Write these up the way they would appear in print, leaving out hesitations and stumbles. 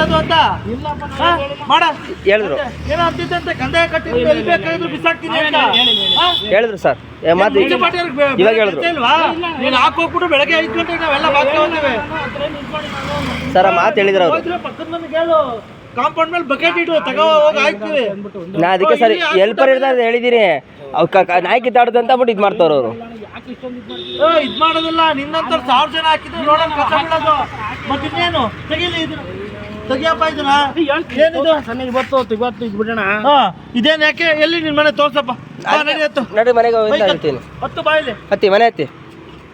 ಕಟ್ಟೋದು ಅಂತ ಮಾಡ ಹೇಳಿದ್ರು ಏನೋ ಅಂತಿದ್ದಂತೆ ಕಂದಾಯ ಕಟ್ಟಿ ಎಲ್ಲಿ ಬೇಕಾದ್ರು ಬಿಸಾಕ್ತೀನಿ ಅಂತ ಹೇಳಿದ್ರು ಸರ್ ಮಾತು ಇವಾಗ ಹೇಳಿದ್ರು ಇಲ್ವಾ ನೀನು ಹಾಕೋಗ್ಬಿಟ್ಟು ಬೆಳಗ್ಗೆ 5 ಗಂಟೆಗೆ ನಾವೆಲ್ಲ ಬಾಕಿ ಹೋಗ್ತೇವೆ ಸರ್ ಮಾತು ಹೇಳಿದ್ರು ಅವರು ಹೋದ್ರೆ ಪಕ್ಕದ ಮನೆಗೆ ಹೇಳು ಕಾಂಪೌಂಡ್ ಮೇಲೆ ಬಕೆಟ್ ಇಟ್ಟು ತಗೋ ಹೋಗಿ ಹಾಕ್ತೀವಿ ನಾ ಅದಕ್ಕೆ ಸರ್ ಎಲ್ಪರ್ ಇರ್ತಾರೆ ಹೇಳಿದೀನಿ ನಾಯಿ ಕಿತ್ತಾಡುದು ಅಂತ ಬಿಟ್ಟು ಇದು ಮಾಡ್ತಾವ್ರು ಅವರು ಇದ್ ಮಾಡೋದಿಲ್ಲ ನಿನ್ನಂತ 1000 ಜನ ಹಾಕಿದ್ರು ನೋಡೋಣ ಕಸ ಬಿಡೋದು ಮತ್ತೆ ಇನ್ನೇನು ತೆಗೀಲಿ ಇದನ್ನ ತೆಗಿಯಪ್ಪ ಇದನ್ನ ಏನಿದು ಇವತ್ತು ಇದ್ಬಿಡೋಣ ಇದೇನು ಯಾಕೆ ಎಲ್ಲಿ ನಿನ್ ಮನೆ ತೋರ್ಸಪ್ಪ ನಡಿ ಮನೆಗೆ ಹೇಳ್ತೀನಿ ಹತ್ತು ಬಾಯಿಲಿ ಹತ್ತಿ ಮನೆ ಹತ್ತಿ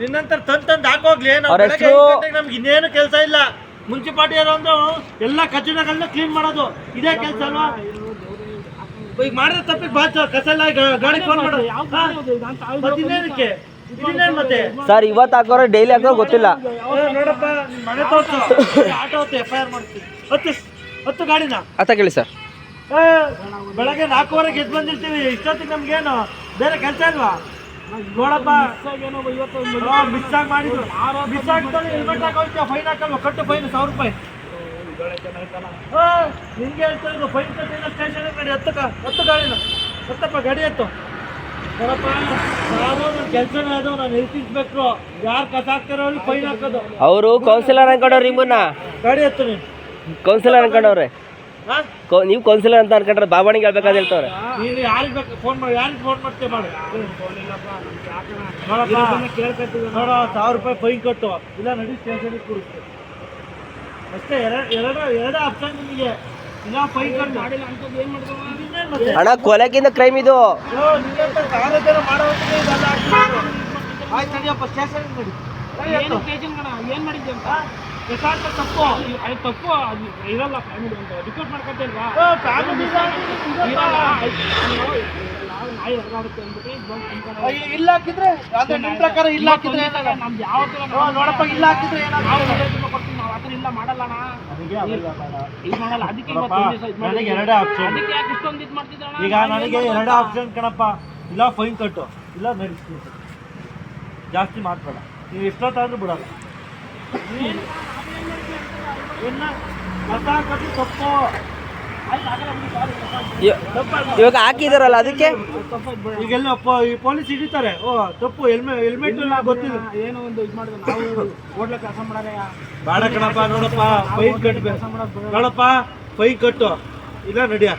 ನಿನ್ನಂತ ತಂದ್ ಹಾಕೋಗ್ಲಿ ನಮ್ಗೆ ಇನ್ನೇನು ಕೆಲಸ ಇಲ್ಲ ಮುನ್ಸಿಪಾಲಿಟಿಯವರು ಅಂದ್ರೆ ಎಲ್ಲ ಕಚಡಗಳನ್ನ ಕ್ಲೀನ್ ಮಾಡೋದು ಇದೇ ಕೆಲಸ ಅಲ್ವಾ ಈಗ ಮಾಡಿದ್ರೆ ತಪ್ಪಿಗೆ ಬಾಚ ಕಸ ಎಲ್ಲ ಗಾಡಿ ಫೋನ್ ಮಾಡೋದು ಇನ್ನೇನಕ್ಕೆ ಮತ್ತೆ ಸರ್ ಇವತ್ತು ಹಾಕೋರು ಡೈಲಿ ಹಾಕೋರು ಗೊತ್ತಿಲ್ಲ ನೋಡಪ್ಪ ಮನೆ ತೋರ್ಸು ಆಟೋ FIR ಮಾಡ್ತೀವಿ ಹತ್ತು ಗಾಡಿನ ಅತ್ತ ಕೇಳಿ ಸರ್ ಬೆಳಗ್ಗೆ 4:15 ಎದ್ದು ಬಂದಿರ್ತೀವಿ ಇಷ್ಟೊತ್ತಿಗೆ ನಮ್ಗೇನು ಬೇರೆ ಕೆಲಸ ಇಲ್ವಾ ನೋಡಪ್ಪ ಮಿಸ್ ಆಗಿ ಮಾಡಿದ್ರು ಮಿಸ್ ಆಗ್ತಾನೆ ಹೆಲ್ಮೆಟ್ ಹಾಕೋಯ್ತೀಯ ಫೈನ್ ಹಾಕಲ್ವ ಕಟ್ಟು ಫೈನ್ 1000 ರೂಪಾಯಿ ನಿಂಗೆ ಹೇಳ್ತಾ ಇದ್ದು ಫೈನ್ ಕಟ್ಟಿನ ಸ್ಟೇಷನ್ ಗಾಡಿ ಹತ್ತು ಗಾಡಿನ ಹತ್ತಪ್ಪ ಗಾಡಿ ಹತ್ತು ನೋಡಪ್ಪ ನಾನು ನನ್ನ ಕೆಲಸನೇ ಅದು ನಾನು ಹೆಲ್ತ್ ಇನ್ಸ್ಪೆಕ್ಟ್ರು ಯಾರು ಕಸ ಹಾಕ್ತಾರೋ ಅವ್ರಿಗೆ ಫೈನ್ ಹಾಕೋದು ಅವರು ಕೌನ್ಸಿಲರ್ ಅನ್ಕೊಂಡವ್ರು ನಿಮ್ಮನ್ನ ಗಾಡಿ ಹತ್ತು ನೀನು ಕೌನ್ಸಿಲರ್ ಅನ್ಕೊಂಡವ್ರೆ ನೀವು ಕೌನ್ಸಿಲರ್ ಅಂತ ಅನ್ಕೊಂಡ್ರೆ ಬಾಬಾಣಿಗೆ ಹೇಳ್ಬೇಕಾದ ಹೇಳ್ತವ್ರೆ ನೀನು ಯಾರಿಗೆ ಬೇಕು ಫೋನ್ ಮಾಡಿ ಯಾರಿಗೆ ಫೋನ್ ಮಾಡ್ತೀವಿ ಮಾಡಿ ನೋಡ 1000 ರೂಪಾಯಿ ಫೈನ್ ಕಟ್ಟು ಇಲ್ಲ ನಡಿ ಸ್ಟೇಷನಿಗೆ ಕೊಡುತ್ತೆ ಅಷ್ಟೇ ಎರಡು ಆಪ್ಷನ್ ನಿಮಗೆ ಇಲ್ಲ ಫೈನ್ ಕಟ್ಟು ಮಾಡಿಲ್ಲ ಅಂತ ಏನು ಮಾಡ್ತೀವಿ ಹಣ ಕೊಲೆಗಿಂತ ಕ್ರೈಮ್ ಇದು ಆಯ್ತು ನಡಿಯಪ್ಪ ಸ್ಟೇಷನ್ಗೆ ನಡಿ ಏನು ಮಾಡಿದ್ದೆ ಅಂತ ತಪ್ಪು ಇರಲ್ಲ ಫ್ಯಾಮಿಲಿ ಅಂತ ರಿಪೋರ್ಟ್ ಮಾಡ್ಕೊತೇಲ್ವಾ ಇಲ್ಲ ಹಾಕಿದ್ರೆ ಅದೇ ನಿಮ್ಮ ಪ್ರಕಾರ ಇಲ್ಲ ಹಾಕಿದ್ರೆ ನಮ್ದು ಯಾವ ನೋಡಪ್ಪ ಇಲ್ಲ ಹಾಕಿದ್ರೆ ಕೊಡ್ತೀವಿ ನಾವು ಆ ಥರ ಇಲ್ಲ ಮಾಡಲ್ಲ ಈಗ ಮಾಡಲ್ಲ ಅದಕ್ಕೆ ನನಗೆ 2 ಆಪ್ಷನ್ ಈಗ ನನಗೆ 2 ಆಪ್ಷನ್ ಕಣಪ್ಪ ಇಲ್ಲ ಫೈನ್ ಕಟ್ಟು ಇಲ್ಲ ನಡೆಸ್ತೀನಿ ಜಾಸ್ತಿ ಮಾತಾಡ ನೀವು ಎಷ್ಟೊತ್ತಾದ್ರೂ ಬಿಡಲ್ಲ ಇವಾಗ ಹಾಕಿದಾರಲ್ಲ ಅದಕ್ಕೆ ಈಗೆಲ್ಲ ಈ ಪೊಲೀಸ್ ಹಿಡಿತಾರೆ ತಪ್ಪು ಹೆಲ್ಮೆಟ್ ಗೊತ್ತಿಲ್ಲ ಏನೋ ಒಂದು ಇದು ಮಾಡಿದ್ರೆ ನಾವು ಓಡ್ಲಿಕ್ಕೆ ಕೆಲಸ ಮಾಡಲ್ಲ ಬೇಡ ಕಣಪ್ಪ ನೋಡಪ್ಪ ಫೈನ್ ಕಟ್ಟಬೇಕು ನೋಡಪ್ಪ ಫೈನ್ ಕಟ್ಟು ಇಲ್ಲ ನಡಿಯ